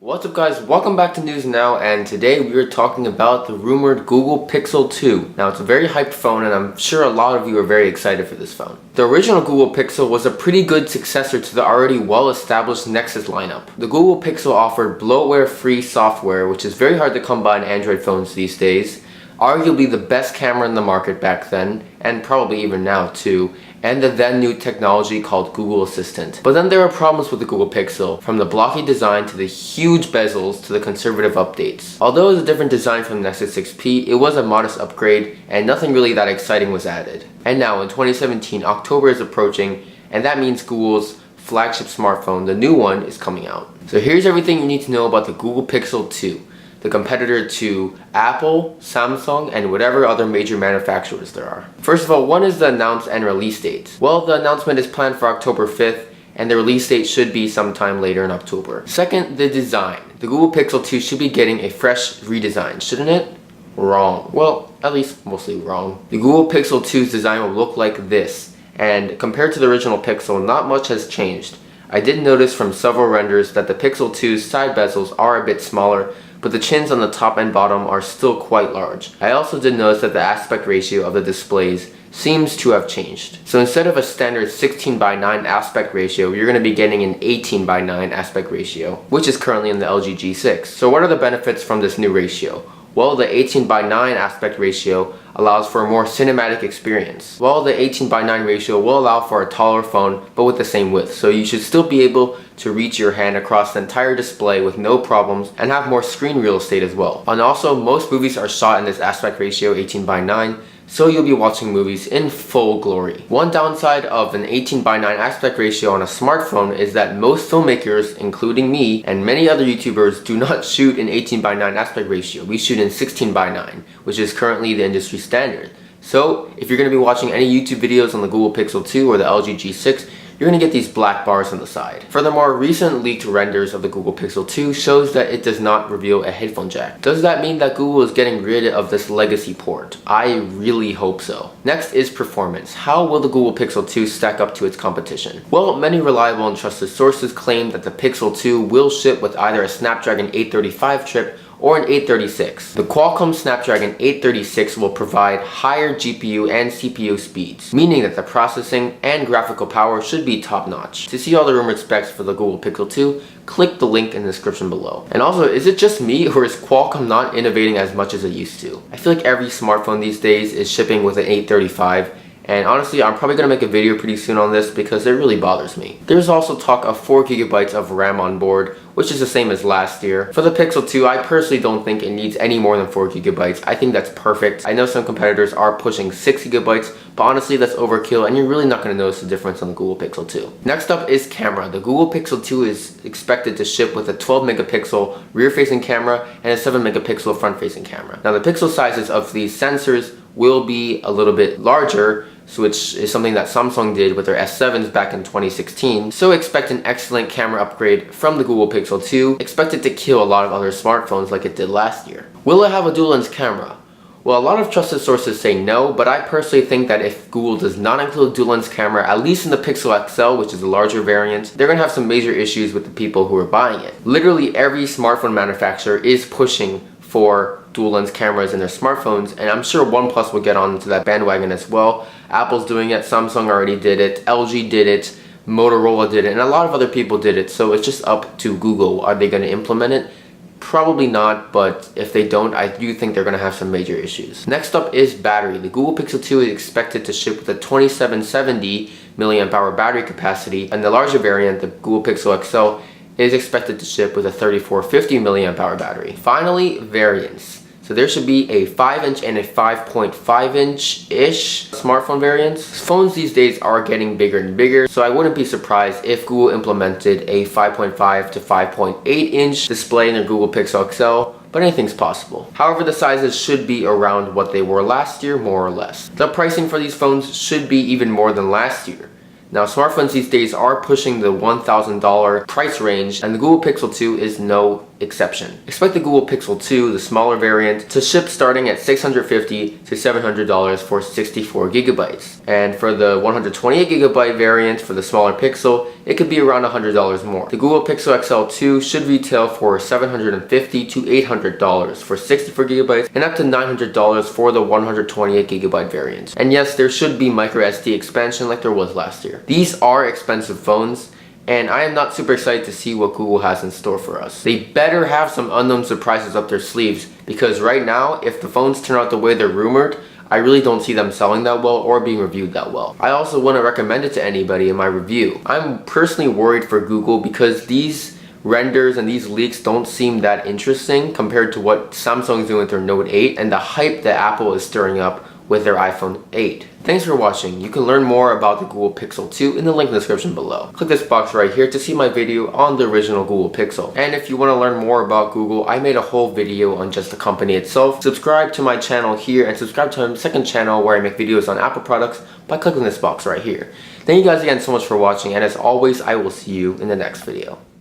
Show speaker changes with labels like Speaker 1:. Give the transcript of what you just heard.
Speaker 1: What's up guys, welcome back to News Now, and today we are talking about the rumored Google Pixel 2. Now it's a very hyped phone and I'm sure a lot of you are very excited for this phone. The original Google Pixel was a pretty good successor to the already well-established Nexus lineup. The Google Pixel offered bloatware-free software, which is very hard to come by in Android phones these days, arguably the best camera in the market back then, and probably even now too, and the then new technology called Google Assistant. But then there were problems with the Google Pixel, from the blocky design to the huge bezels to the conservative updates. Although it was a different design from the Nexus 6P, it was a modest upgrade and nothing really that exciting was added. And now in 2017, October is approaching, and that means Google's flagship smartphone, the new one, is coming out. So here's everything you need to know about the Google Pixel 2. The competitor to Apple, Samsung, and whatever other major manufacturers there are. First of all, one is the announced and release date. Well, the announcement is planned for October 5th, and the release date should be sometime later in October. Second, the design. The Google Pixel 2 should be getting a fresh redesign, shouldn't it? Wrong. Well, at least mostly wrong. The Google Pixel 2's design will look like this, and compared to the original Pixel, not much has changed. I did notice from several renders that the Pixel 2's side bezels are a bit smaller, but the chins on the top and bottom are still quite large. I also did notice that the aspect ratio of the displays seems to have changed. So instead of a standard 16:9 aspect ratio, you're going to be getting an 18:9 aspect ratio, which is currently in the LG G6. So what are the benefits from this new ratio? Well, the 18:9 aspect ratio allows for a more cinematic experience, while the 18:9 ratio will allow for a taller phone but with the same width, so you should still be able to reach your hand across the entire display with no problems and have more screen real estate as well. And also, most movies are shot in this aspect ratio 18:9, so you'll be watching movies in full glory. One downside of an 18:9 aspect ratio on a smartphone is that most filmmakers, including me and many other YouTubers, do not shoot in 18:9 aspect ratio. We shoot in 16:9, which is currently the industry standard. So if you're going to be watching any YouTube videos on the Google Pixel 2 or the LG G6, you're going to get these black bars on the side. Furthermore, recent leaked renders of the Google Pixel 2 shows that it does not reveal a headphone jack. Does that mean that Google is getting rid of this legacy port? I really hope so. Next is performance. How will the Google Pixel 2 stack up to its competition? Well, many reliable and trusted sources claim that the Pixel 2 will ship with either a Snapdragon 835 chip or an 836. The Qualcomm Snapdragon 836 will provide higher GPU and CPU speeds, meaning that the processing and graphical power should be top-notch. To see all the rumored specs for the Google Pixel 2, click the link in the description below. And also, is it just me or is Qualcomm not innovating as much as it used to? I feel like every smartphone these days is shipping with an 835, and honestly, I'm probably going to make a video pretty soon on this because it really bothers me. There's also talk of 4GB of RAM on board, which is the same as last year. For the Pixel 2, I personally don't think it needs any more than 4GB. I think that's perfect. I know some competitors are pushing 6GB, but honestly that's overkill and you're really not going to notice the difference on the Google Pixel 2. Next up is camera. The Google Pixel 2 is expected to ship with a 12-megapixel rear-facing camera and a 7-megapixel front-facing camera. Now the pixel sizes of these sensors will be a little bit larger, which is something that Samsung did with their S7s back in 2016. So expect an excellent camera upgrade from the Google Pixel 2. Expect it to kill a lot of other smartphones like it did last year. Will it have a dual lens camera? Well, a lot of trusted sources say no, but I personally think that if Google does not include dual lens camera, at least in the Pixel XL, which is the larger variant, they're going to have some major issues with the people who are buying it. Literally every smartphone manufacturer is pushing for dual lens cameras in their smartphones, and I'm sure OnePlus will get onto that bandwagon as well. Apple's doing it, Samsung already did it, LG did it, Motorola did it, and a lot of other people did it, so it's just up to Google. Are they going to implement it? Probably not, but if they don't, I do think they're going to have some major issues. Next up is battery. The Google Pixel 2 is expected to ship with a 2770 mAh battery capacity, and the larger variant, the Google Pixel XL, is expected to ship with a 3450 mAh battery. Finally, variants. So there should be a 5-inch and a 5.5-inch-ish smartphone variants. Phones these days are getting bigger and bigger, so I wouldn't be surprised if Google implemented a 5.5 to 5.8-inch display in their Google Pixel XL, but anything's possible. However, the sizes should be around what they were last year, more or less. The pricing for these phones should be even more than last year. Now, smartphones these days are pushing the $1,000 price range, and the Google Pixel 2 is no exception. Expect the Google Pixel 2, the smaller variant, to ship starting at $650 to $700 for 64 gigabytes. And for the 128 gigabyte variant for the smaller Pixel, it could be around $100 more. The Google Pixel XL 2 should retail for $750 to $800 for 64 gigabytes and up to $900 for the 128 gigabyte variant. And yes, there should be microSD expansion like there was last year. These are expensive phones, and I am not super excited to see what Google has in store for us. They better have some unknown surprises up their sleeves, because right now, if the phones turn out the way they're rumored, I really don't see them selling that well or being reviewed that well. I also wouldn't recommend it to anybody in my review. I'm personally worried for Google because these renders and these leaks don't seem that interesting compared to what Samsung's doing with their Note 8 and the hype that Apple is stirring up with their iPhone 8. Thanks for watching. You can learn more about the Google Pixel 2 in the link in the description below. Click this box right here to see my video on the original Google Pixel. And if you want to learn more about Google, I made a whole video on just the company itself. Subscribe to my channel here and subscribe to my second channel where I make videos on Apple products by clicking this box right here. Thank you guys again so much for watching, and as always, I will see you in the next video.